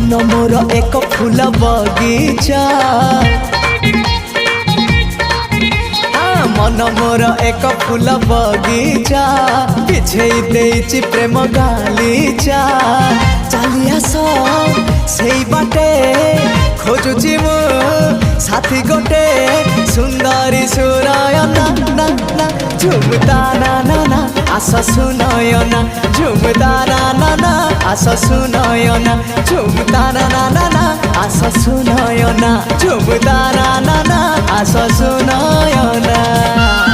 मन मोर एक फूल बगीचा, मन मोर एक फूल बगीचा, बिछे देइछि प्रेम गालीचा। चली आस सेई बाटे खोजुछि मु साथी गोटे, सुंदरी सुनयना ना ना झुमता ना ना ना आस सुनयना, झुमता ना ना ना आस सुनयना, झुमता ना ना ना ना आस सुनयना, झुमता ना ना ना आस सुनयना।